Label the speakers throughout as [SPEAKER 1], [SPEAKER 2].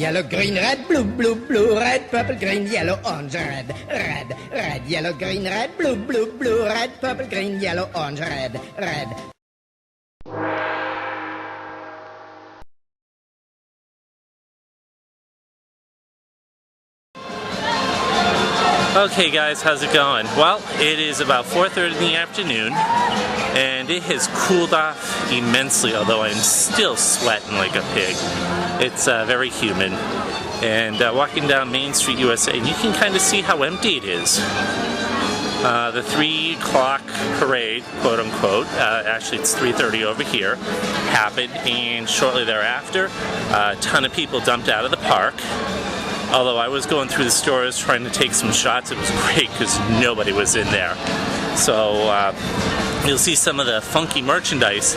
[SPEAKER 1] yellow, green, red, blue, blue, blue, red, purple, green, yellow, orange, red, red, red, yellow, green, red, blue, blue, blue, red, purple, green, yellow, orange, red, red.
[SPEAKER 2] Okay guys, how's it going? Well, it is about 4:30 in the afternoon and it has cooled off immensely, although I'm still sweating like a pig. It's very humid. And walking down Main Street, USA, and you can kind of see how empty it is. The 3 o'clock parade, quote unquote, actually it's 3:30 over here, happened, and shortly thereafter, a ton of people dumped out of the park. Although I was going through the stores trying to take some shots, it was great because nobody was in there. So you'll see some of the funky merchandise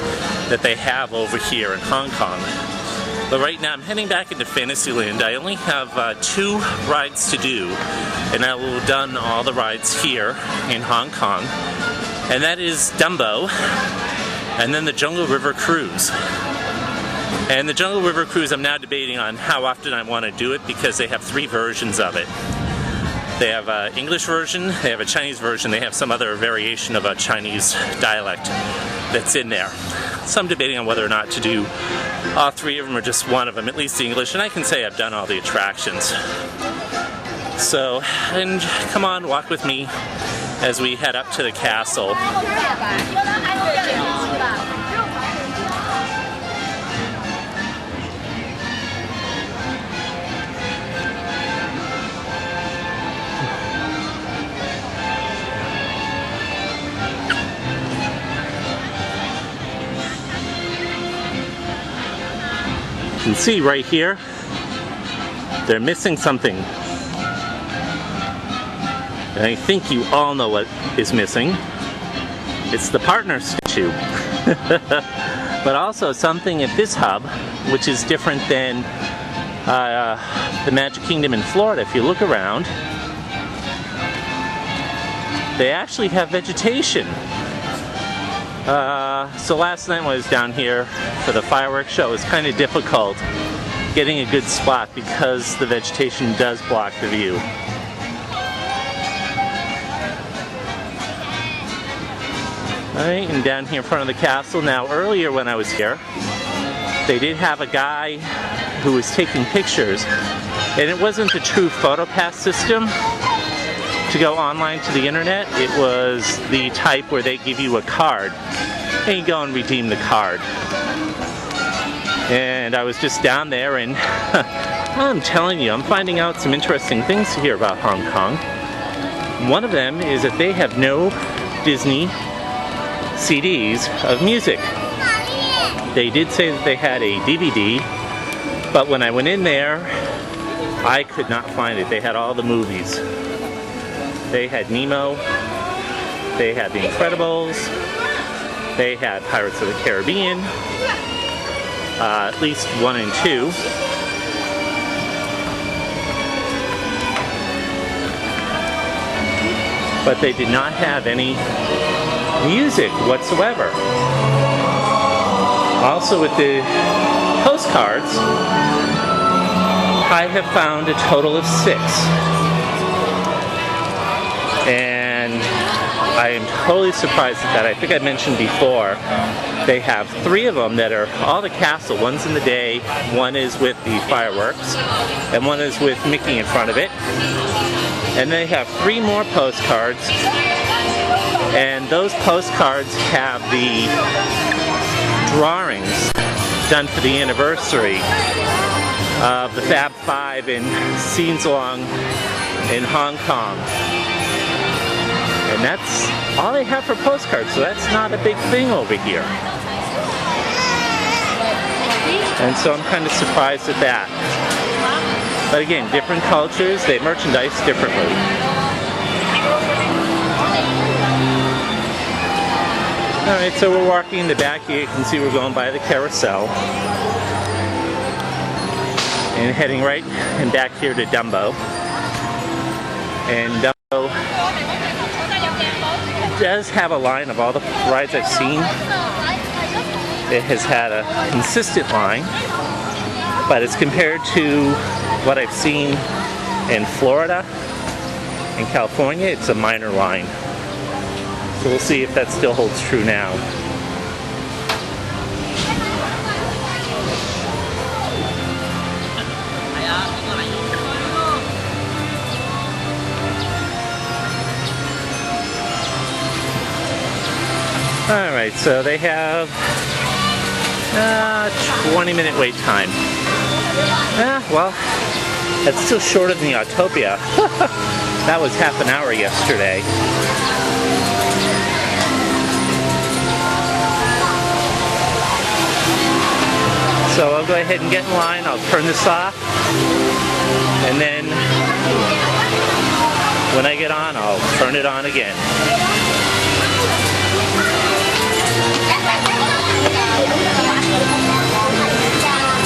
[SPEAKER 2] that they have over here in Hong Kong. But right now I'm heading back into Fantasyland. I only have 2 rides to do, and I will have done all the rides here in Hong Kong. And that is Dumbo, and then the Jungle River Cruise. And the Jungle River Cruise, I'm now debating on how often I want to do it because they have 3 versions of it. They have an English version, they have a Chinese version, they have some other variation of a Chinese dialect that's in there. So I'm debating on whether or not to do all 3 of them or just one of them, at least the English, and I can say I've done all the attractions. So, and come on, walk with me as we head up to the castle. You can see right here, they're missing something. And I think you all know what is missing. It's the partner statue. But also something at this hub, which is different than the Magic Kingdom in Florida. If you look around, they actually have vegetation. So last night when I was down here for the fireworks show, it was kind of difficult getting a good spot because the vegetation does block the view. Alright, and down here in front of the castle. Now earlier when I was here, they did have a guy who was taking pictures, and it wasn't the true PhotoPass system to go online to the internet. It was the type where they give you a card and you go and redeem the card. And I was just down there, and I'm telling you, I'm finding out some interesting things here about Hong Kong. One of them is that they have no Disney CDs of music. They did say that they had a DVD, but when I went in there, I could not find it. They had all the movies. They had Nemo, they had The Incredibles, they had Pirates of the Caribbean, at least 1 and 2. But they did not have any music whatsoever. Also with the postcards, I have found a total of 6. And I am totally surprised at that. I think I mentioned before, they have 3 of them that are all the castle. One's in the day, one is with the fireworks, and one is with Mickey in front of it. And they have 3 more postcards, and those postcards have the drawings done for the anniversary of the Fab Five and scenes along in Hong Kong. And that's all they have for postcards, so that's not a big thing over here. And so I'm kind of surprised at that. But again, different cultures, they merchandise differently. Alright, so we're walking in the back here. You can see we're going by the carousel. And heading right and back here to Dumbo. And Dumbo does have a line of all the rides I've seen. It has had a consistent line. but as compared to what I've seen in Florida and California, it's a minor line. So we'll see if that still holds true now. Alright, so they have 20-minute wait time. Well, that's still shorter than the Autopia. That was half an hour yesterday. So I'll go ahead and get in line, I'll turn this off, and then when I get on, I'll turn it on again.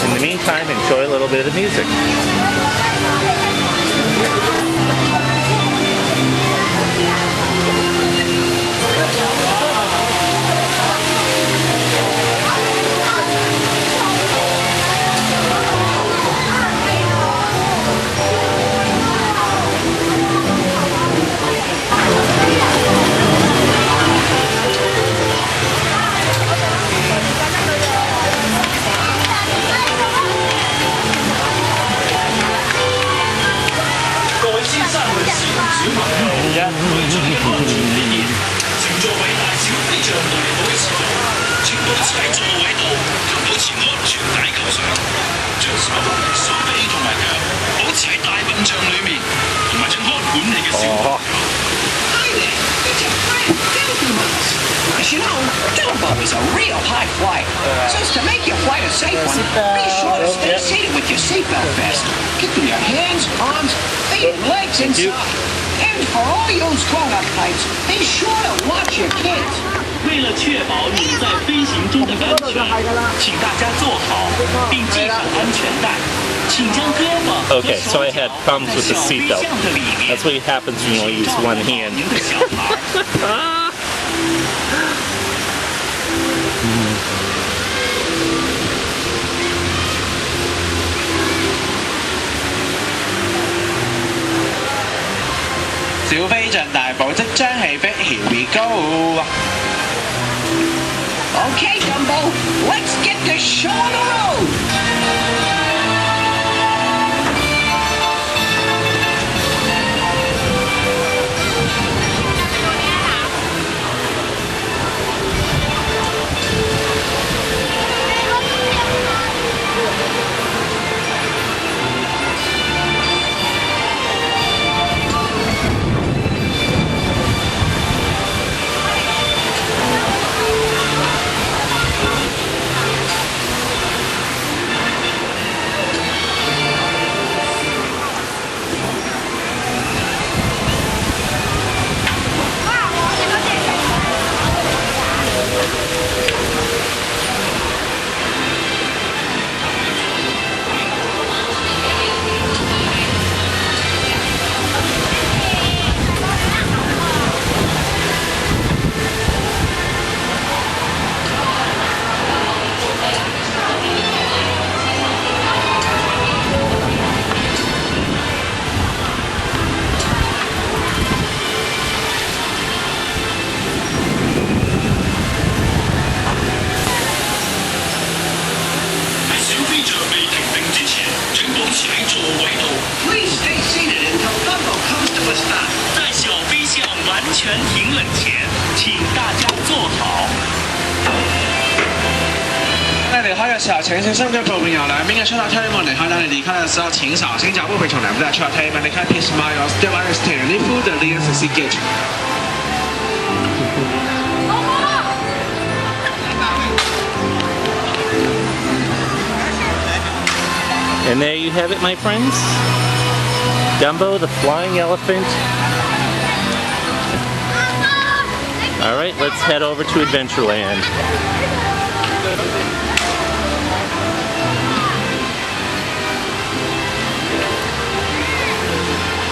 [SPEAKER 2] In the meantime, enjoy a little bit of the music.
[SPEAKER 3] You know, Dumbo is a real high flyer. Just to make your flight a safe one, be sure to stay seated with your seatbelt vest. Keeping your hands, arms, feet, and legs inside. And for all you grown-up types, be sure to watch your kids.
[SPEAKER 4] 为了确保你在飞行中的安全，请大家坐好并系上安全带。请将胳膊
[SPEAKER 2] Okay, so I had problems with the seatbelt. That's what happens when you only use one hand.
[SPEAKER 3] Here we go. Okay, Dumbo, let's get this show on the road. Please stay seated until Dumbo comes to a stop.
[SPEAKER 4] 在小飞象完全停稳前，请大家坐好。
[SPEAKER 5] 在離開嘅時候，請小心腳部邊有兩邊嘅出口推門。離開等你離開嘅時候，請小心腳部並從兩邊嘅出口推門。離開 Please smile or step on the stair. Leave food the leaders to seat gate.
[SPEAKER 2] And there you have it, my friends. Dumbo, the flying elephant. Alright, let's head over to Adventureland.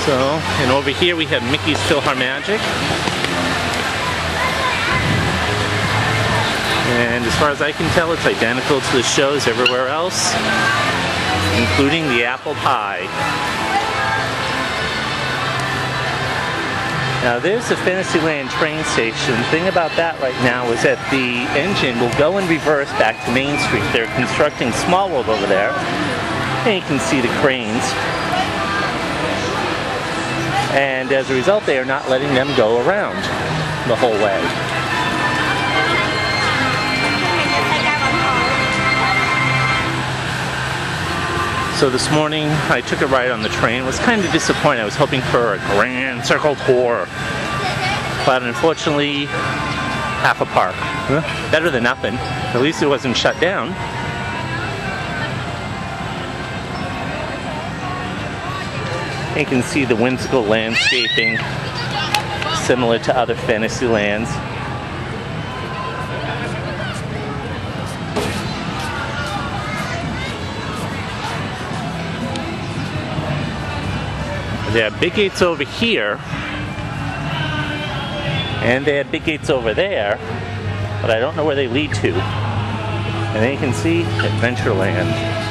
[SPEAKER 2] So, and over here we have Mickey's PhilharMagic. And as far as I can tell, it's identical to the shows everywhere else. including the apple pie. Now there's the Fantasyland train station. The thing about that right now is that the engine will go in reverse back to Main Street. They're constructing Small World over there, and you can see the cranes. And as a result, they are not letting them go around the whole way. So this morning I took a ride on the train. I was kind of disappointed. I was hoping for a grand circle tour, but unfortunately half a park. Better than nothing. At least it wasn't shut down. You can see the whimsical landscaping similar to other Fantasylands. They have big gates over here, and they have big gates over there, but I don't know where they lead to. And then you can see Adventureland.